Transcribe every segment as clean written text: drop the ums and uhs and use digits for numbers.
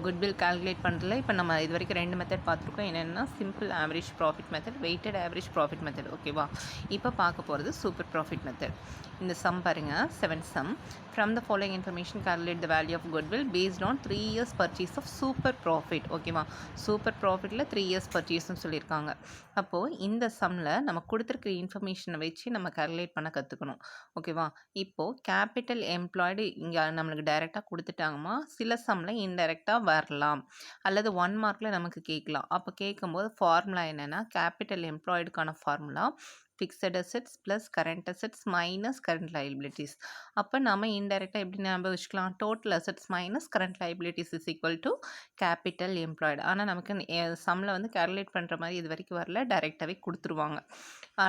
Goodwill calculate பண்ணுறதுல இப்போ நம்ம இது வரைக்கும் 2 மெத்தட் பார்த்துருக்கோம். என்னென்னா simple average profit method, weighted average profit method. ஓகேவா? இப்போ பார்க்க போகிறது சூப்பர் ப்ராஃபிட் மெத்தட். இந்த சம் பாருங்கள், 7th sum. From the following information calculate the value of goodwill based on 3 years purchase of super profit. ஓகேவா? Super ப்ராஃபிட்டில் 3 years பர்ச்சேஸ்னு சொல்லியிருக்காங்க. அப்போது இந்த சம்மில் நம்ம கொடுத்துருக்க இன்ஃபர்மேஷனை வச்சு நம்ம கால்குலேட் பண்ண கற்றுக்கணும். ஓகேவா? இப்போது கேபிட்டல் எம்ப்ளாய்டு இங்கே நம்மளுக்கு டைரெக்டாக கொடுத்துட்டாங்கம்மா. சில சம்மில் இன்டைரக்டாக வரலாம், அல்லது 1 மார்க்கில் நமக்கு கேட்கலாம். அப்போ கேட்கும்போது ஃபார்முலா என்னென்னா, கேபிட்டல் எம்ப்ளாய்டுக்கான formula fixed assets plus current assets minus current liabilities. அப்போ நம்ம இன்டைரக்டாக எப்படி ஞாபகம் வச்சுக்கலாம், total assets minus current liabilities is equal to capital employed. ஆனால் நமக்கு சம்மில் வந்து கால்குலேட் பண்ணுற மாதிரி இது வரைக்கும் வரல, டைரெக்டாகவே கொடுத்துருவாங்க.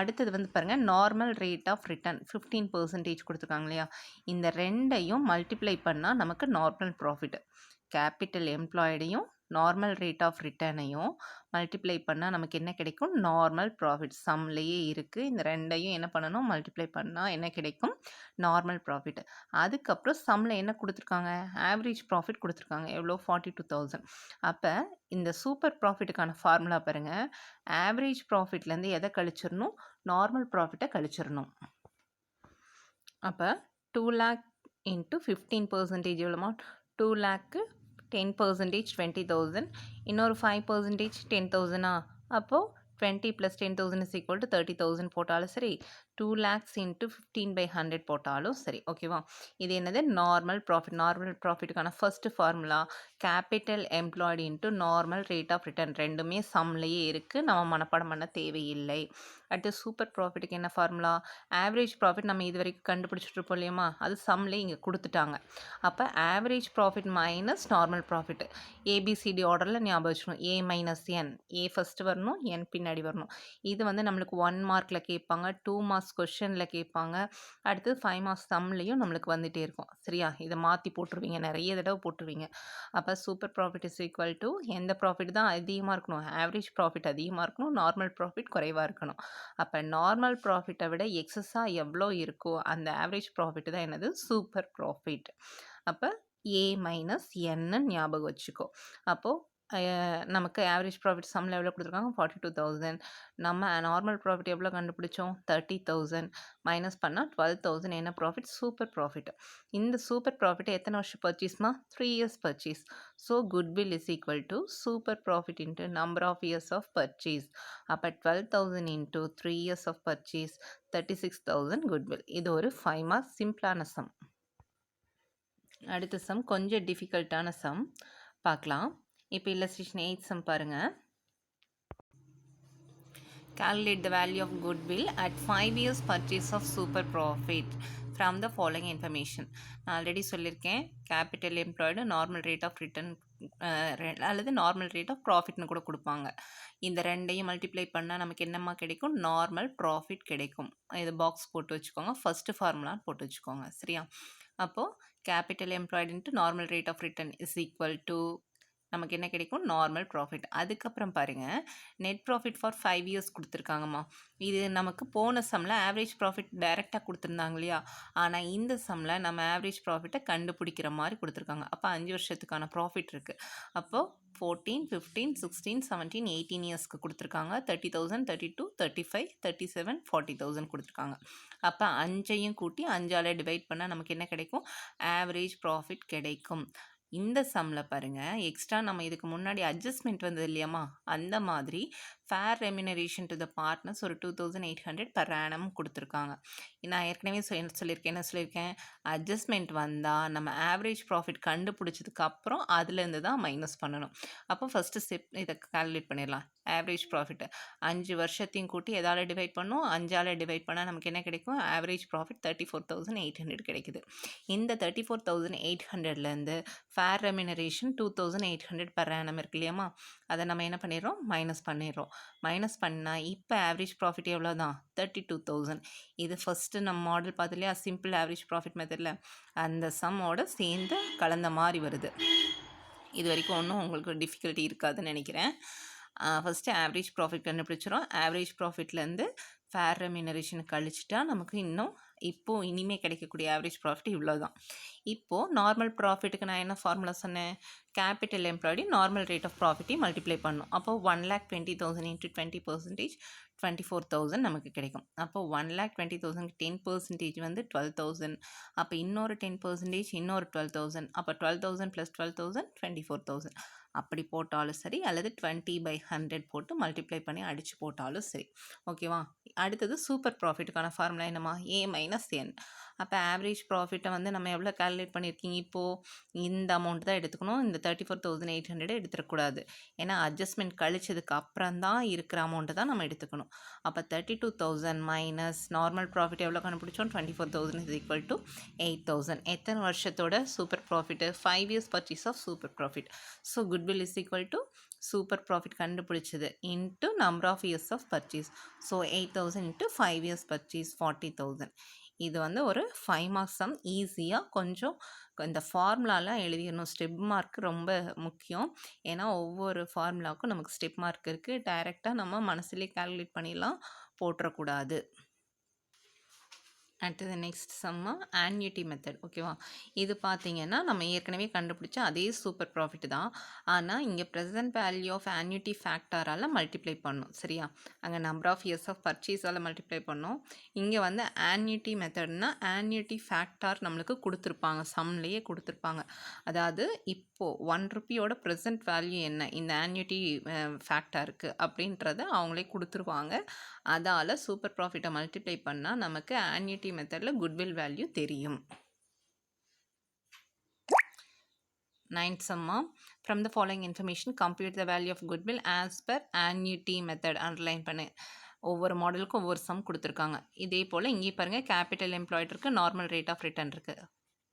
அடுத்தது வந்து பாருங்கள், நார்மல் ரேட் ஆஃப் ரிட்டர்ன் 15% கொடுத்துருக்காங்க இல்லையா? இந்த ரெண்டையும் மல்டிப்ளை பண்ணால் நமக்கு நார்மல் ப்ராஃபிட். கேபிட்டல் எம்ப்ளாய்டையும் நார்மல் ரேட் ஆஃப் ரிட்டர்னையும் மல்டிப்ளை பண்ணால் நமக்கு என்ன கிடைக்கும், நார்மல் ப்ராஃபிட். சம்லேயே இருக்குது. இந்த ரெண்டையும் என்ன பண்ணணும், மல்டிப்ளை பண்ணால் என்ன கிடைக்கும், நார்மல் ப்ராஃபிட். அதுக்கப்புறம் சம்மில் என்ன கொடுத்துருக்காங்க, ஆவரேஜ் ப்ராஃபிட் கொடுத்துருக்காங்க. எவ்வளோ, 42,000. அப்போ இந்த சூப்பர் ப்ராஃபிட்டுக்கான ஃபார்முலா பாருங்கள், ஆவரேஜ் ப்ராஃபிட்லேருந்து எதை கழிச்சிடணும், நார்மல் ப்ராஃபிட்டை கழிச்சிடணும். அப்போ 2 lakh இன்ட்டு 15% எவ்வளோமா, 2 lakh 10% 20,000, இன்னொரு 5% 10,000. அப்போது 20 + 10,000 is equal to 30,000 போட்டாலும் சரி, 2 lakhs into 15/100 போட்டாலும் சரி. ஓகேவா? இது என்னது, நார்மல் ப்ராஃபிட். நார்மல் ப்ராஃபிட்டுக்கான first formula capital employed into normal rate of return. ரெண்டுமே சம்லேயே இருக்குது, நம்ம மனப்பாடம் பண்ண தேவையில்லை. அடுத்து சூப்பர் ப்ராஃபிட்டுக்கு என்ன ஃபார்முலா, ஆவரேஜ் ப்ராஃபிட் நம்ம இது வரைக்கும் கண்டுபிடிச்சிட்டு இருப்போம் இல்லையம்மா, அது சம்லேயே இங்கே கொடுத்துட்டாங்க. அப்போ average profit minus normal profit. ABCD ஆர்டரில் ஞாபகம் வச்சுக்கணும். ஏ மைனஸ் என், ஏ ஃபஸ்ட்டு வரணும், என் பின்னாடி வரணும். இது வந்து நம்மளுக்கு 1 மார்க்கில் கேட்பாங்க, 2 மார்க்ஸ் கொஷனில் கேட்பாங்க, அடுத்து 5 மார்க்ஸ் சம்லேயும் நம்மளுக்கு வந்துகிட்டே இருக்கும். சரியா? இதை மாற்றி போட்டுருவீங்க, நிறைய தடவை போட்டுருவீங்க. அப்போ super profit is equal to எந்த ப்ராஃபிட் தான் அதிகமாக இருக்கணும், ஆவரேஜ் ப்ராஃபிட் அதிகமாக இருக்கணும், நார்மல் ப்ராஃபிட் குறைவாக இருக்கணும். அப்போ நார்மல் ப்ராஃபிட்டை விட எக்ஸஸாக எவ்வளோ இருக்கோ அந்த ஆவரேஜ் ப்ராஃபிட் தான் என்னது, சூப்பர் ப்ராஃபிட். அப்போ ஏ மைனஸ் என்னு ஞாபகம் வச்சுக்கோ. அப்போது நமக்கு ஆவரேஜ் ப்ராஃபிட் சம்மில் எவ்வளோ கொடுத்துருக்காங்க, 42,000. நம்ம நார்மல் ப்ராஃபிட் எவ்வளோ கண்டுபிடிச்சோம், 30,000. மைனஸ் பண்ணால் 12,000 என்ன ப்ராஃபிட், சூப்பர் ப்ராஃபிட். இந்த சூப்பர் ப்ராஃபிட் எத்தனை வருஷம் பர்ச்சேஸ்மா, 3 years purchase. So goodwill is equal to super profit into number of years of purchase. அப்போ 12,000 into 3 years of purchase 36,000 goodwill. இது ஒரு 5 மார்க்ஸ் சிம்பிளான சம். அடுத்த சம் கொஞ்சம் டிஃபிகல்ட்டான சம் பார்க்கலாம். இப்போ இல்லஸ்ட்ரேஷன் 8 சம் பாருங்கள். Calculate the value of goodwill at 5 years purchase of super profit from the following information. நான் ஆல்ரெடி சொல்லியிருக்கேன், capital employed normal rate of return அல்லது நார்மல் ரேட் ஆஃப் ப்ராஃபிட்னு கூட கொடுப்பாங்க. இந்த ரெண்டையும் மல்டிப்ளை பண்ணால் நமக்கு என்னம்மா கிடைக்கும், நார்மல் ப்ராஃபிட் கிடைக்கும். இது பாக்ஸ் போட்டு வச்சுக்கோங்க, ஃபஸ்ட்டு ஃபார்முலான்னு போட்டு வச்சுக்கோங்க. சரியா? அப்போது capital employed into normal rate of return is equal to நமக்கு என்ன கிடைக்கும், நார்மல் ப்ராஃபிட். அதுக்கப்புறம் பாருங்கள், நெட் ப்ராஃபிட் ஃபார் 5 years கொடுத்துருக்காங்கம்மா. இது நமக்கு போன சம்மில் ஆவரேஜ் ப்ராஃபிட் டைரெக்டாக கொடுத்துருந்தாங்க இல்லையா? ஆனால் இந்த சம்மில் நம்ம ஆவரேஜ் ப்ராஃபிட்டை கண்டுபிடிக்கிற மாதிரி கொடுத்துருக்காங்க. அப்போ 5 வருஷத்துக்கான ப்ராஃபிட் இருக்குது. அப்போது 14, 15, 16, 17, 18 இயர்ஸ்க்கு கொடுத்துருக்காங்க. 30,000, 32, 35, 37, 40,000 கொடுத்துருக்காங்க. அப்போ 5ஐயும் கூட்டி 5ஆல் டிவைட் பண்ணால் நமக்கு என்ன கிடைக்கும், ஆவரேஜ் ப்ராஃபிட் கிடைக்கும். இந்த சம்மில் பாருங்கள், எக்ஸ்ட்ரா நம்ம இதுக்கு முன்னாடி அட்ஜஸ்ட்மெண்ட் வந்தது இல்லையாம்மா, அந்த மாதிரி fair remuneration to the partners ஒரு 2,800 per annum கொடுத்துருக்காங்க. நான் ஏற்கனவே சொல்லியிருக்கேன், அட்ஜஸ்ட்மெண்ட் வந்தால் நம்ம ஆவரேஜ் ப்ராஃபிட் கண்டுபிடிச்சதுக்கப்புறம் அதுலேருந்து தான் மைனஸ் பண்ணணும். அப்போ ஃபஸ்ட்டு ஸ்டெப் இதை கால்குலேட் பண்ணிடலாம். ஆவரேஜ் ப்ராஃபிட் 5 வருஷத்தையும் கூட்டி எதால் டிவைட் பண்ணோம், 5ஆல் டிவைட் பண்ணால் நமக்கு என்ன கிடைக்கும், ஆவரேஜ் ப்ராஃபிட் 34,800 கிடைக்குது. இந்த 34,800லேருந்து ஃபேர் ரெமினரேஷன் 2,800 per annum இருக்கு இல்லையாம்மா, அதை நம்ம என்ன பண்ணிடுறோம், மைனஸ் பண்ணிடுறோம். மைனஸ் பண்ணால் இப்போ ஆவரேஜ் ப்ராஃபிட் எவ்வளோ தான், 32,000. இது ஃபஸ்ட்டு நம்ம மாடல் பார்த்து இல்லையா, சிம்பிள் ஆவரேஜ் ப்ராஃபிட் மெத்தடில் அந்த சம்மோட சேர்ந்து கலந்த மாதிரி வருது. இது வரைக்கும் ஒன்றும் உங்களுக்கு டிஃபிகல்ட்டி இருக்காதுன்னு நினைக்கிறேன். ஃபஸ்ட்டு ஆவரேஜ் ப்ராஃபிட் கண்டுபிடிச்சிடும். ஆவரேஜ் ப்ராஃபிட்லேருந்து ஃபேர் ரெமினரேஷன் கழிச்சிட்டா நமக்கு இன்னும் இப்போது இனிமேல் கிடைக்கக்கூடிய ஆவரேஜ் ப்ராஃபிட் இவ்வளோ தான். இப்போது நார்மல் ப்ராஃபிட்டுக்கு நான் என்ன ஃபார்முலா சொன்னேன், capital employed normal rate of ப்ராஃபிட்டையும் மல்டிப்ளை பண்ணணும். அப்போ 1,20,000 இன்ட்டு 20% 24,000 நமக்கு கிடைக்கும். அப்போ 1,20,000 10% வந்து 12,000. அப்போ இன்னொரு 10% இன்னொரு 12,000. அப்போ 12,000 + 12,000 24,000. அப்படி போட்டாலும் சரி, அல்லது 20/100 போட்டு மல்டிப்ளை பண்ணி அடித்து போட்டாலும் சரி. ஓகேவா? அடுத்தது சூப்பர் ப்ராஃபிட்டுக்கான ஃபார்முலா என்னம்மா? A - N. அப்போ ஆவரேஜ் ப்ராஃபிட்டை வந்து நம்ம எவ்வளோ கால்குலேட் பண்ணியிருக்கீங்க? இப்போது இந்த அமௌண்ட் தான் எடுத்துக்கணும். இந்த 34,800 எடுத்துடக்கூடாது. ஏன்னா அட்ஜஸ்ட்மெண்ட் கழிச்சதுக்கு அப்புறம் தான் இருக்கிற அமௌண்ட்டை தான் நம்ம எடுத்துக்கணும். அப்போ 32,000 மைனஸ் நார்மல் ப்ராஃபிட் எவ்வளோ கண்டுபிடிச்சோம்? 24,000 = 8,000. எத்தனை வருஷத்தோட super profit? 5 years purchase of super profit. So goodwill is equal to super profit கண்டுபிடிச்சது into number of years of purchase. So 8,000 into 5 years purchase 40,000. இது வந்து ஒரு 5 marks சம். ஈஸியாக கொஞ்சம் இந்த ஃபார்முலாலாம் எழுதிடணும். ஸ்டெப் மார்க் ரொம்ப முக்கியம். ஏன்னா ஒவ்வொரு ஃபார்முலாவுக்கும் நமக்கு ஸ்டெப் மார்க் இருக்குது. டைரெக்டாக நம்ம மனசுலேயே கால்குலேட் பண்ணிடலாம், போட்டுறக்கூடாது. அடுத்தது நெக்ஸ்ட் சம்மா ஆன்யூட்டி மெத்தட். ஓகேவா? இது பார்த்தீங்கன்னா நம்ம ஏற்கனவே கண்டுபிடிச்ச அதே சூப்பர் ப்ராஃபிட் தான். ஆனால் இங்கே ப்ரெசன்ட் வேல்யூ ஆஃப் ஆன்யூட்டி ஃபேக்டரால் மல்டிப்ளை பண்ணோம். சரியா? அங்கே நம்பர் ஆஃப் இயர்ஸ் ஆஃப் பர்ச்சேஸால் மல்டிப்ளை பண்ணோம். இங்கே வந்து ஆன்யூட்டி மெத்தட்னா ஆன்யூட்டி ஃபேக்டார் நம்மளுக்கு கொடுத்துருப்பாங்க, சம்லேயே கொடுத்துருப்பாங்க. அதாவது இப்போது 1 ரூபியோட ப்ரெசன்ட் வேல்யூ என்ன இந்த ஆன்யூட்டி ஃபேக்டருக்கு அப்படின்றத அவங்களே கொடுத்துருவாங்க. அதால் சூப்பர் ப்ராஃபிட்டை மல்டிப்ளை பண்ணால் நமக்கு ஆன்யூட்டி மெத்தடில் குட்வில் வேல்யூ தெரியும். 9th summa, from the following information compute the value of goodwill as per annuity method. Underline பண்ணு. ஒவ்வொரு மாடலுக்கும் ஒவ்வொரு சம் கொடுத்துருக்காங்க. இதே போல் இங்கே பாருங்கள், கேபிட்டல் எம்ப்ளாய்டு இருக்குது, நார்மல் ரேட் ஆஃப் ரிட்டர்ன் இருக்குது.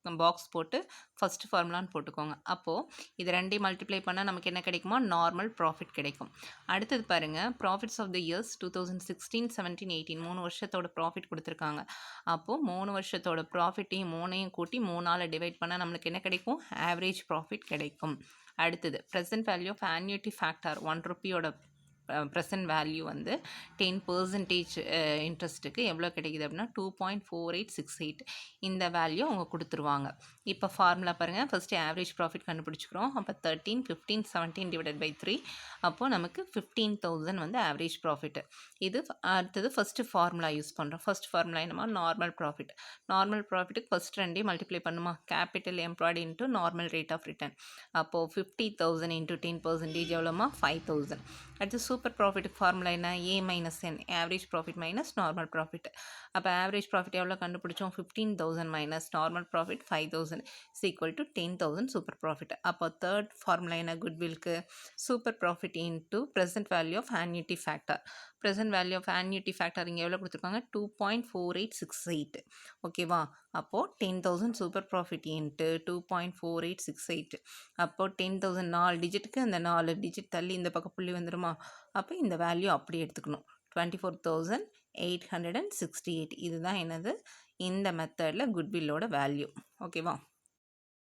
பாக்ஸ் போட்டு ஃபஸ்ட்டு ஃபார்முலான்னு போட்டுக்கோங்க. அப்போது இது ரெண்டையும் மல்டிப்ளை பண்ணால் நமக்கு என்ன கிடைக்குமா? நார்மல் ப்ராஃபிட் கிடைக்கும். அடுத்தது பாருங்கள், ப்ராஃபிட்ஸ் ஆஃப் த இயர்ஸ் 2016, 17, 18 3 வருஷத்தோட ப்ராஃபிட் கொடுத்துருக்காங்க. அப்போது 3 வருஷத்தோட ப்ராஃபிட்டையும் 3ஐயும் கூட்டி 3ஆல் டிவைட் பண்ணால் நம்மளுக்கு என்ன கிடைக்கும்? ஆவரேஜ் ப்ராஃபிட் கிடைக்கும். அடுத்தது present value of annuity factor 1 ரூபியோட ப்ரெசன்ட் வேல்யூ வந்து 10% இன்ட்ரெஸ்ட்டுக்கு எவ்வளோ கிடைக்குது அப்படின்னா 2.4868. இந்த வேல்யூ அவங்க கொடுத்துருவாங்க. இப்போ ஃபார்முலா பாருங்கள். ஃபஸ்ட்டு ஆவரேஜ் ப்ராஃபிட் கண்டுபிடிச்சிக்கிறோம். அப்போ 13, 15, 17 / 3. அப்போது நமக்கு 15,000 வந்து ஆவரேஜ் ப்ராஃபிட்டு. இது அடுத்தது ஃபஸ்ட்டு ஃபார்முலா யூஸ் பண்ணுறோம். ஃபஸ்ட் ஃபார்முலா என்னமா? Normal profit. நார்மல் ப்ராஃபிட்டுக்கு ஃபஸ்ட் ரெண்டையும் மல்டிப்ளை பண்ணுமா? Capital employed into normal rate of return. அப்போது 50,000 இன்ட்டு 10% எவ்வளோமா? 5,000. அடுத்து சூப்பர் ப்ராஃபிட்டுக்கு ஃபார்முலா என்ன? A - N, average profit minus normal profit. அப்போ ஆவரேஜ் ப்ராஃபிட் எவ்வளோ கண்டுபிடிச்சோம்? 15,000 minus normal profit 5,000 = 10,000 super profit. அப்போ தேர்ட் ஃபார்முலா என்ன? குட்வில்க்கு super profit into present value of annuity factor. Present value of annuity factor இங்கே எவ்வளோ கொடுத்துருக்காங்க? 2.4868. ஓகேவா? அப்போது 10,000 சூப்பர் ப்ராஃபிட் இன்ட்டு 2.4868. அப்போது 10,000 4 டிஜிட்டுக்கு அந்த 4 டிஜிட் தள்ளி இந்த பக்கம் புள்ளி வந்துடுமா? அப்போ இந்த வேல்யூ அப்படி எடுத்துக்கணும். 24,868. இதுதான் என்னது? இந்த மெத்தடில் குட்வில்லோட வேல்யூ. ஓகேவா?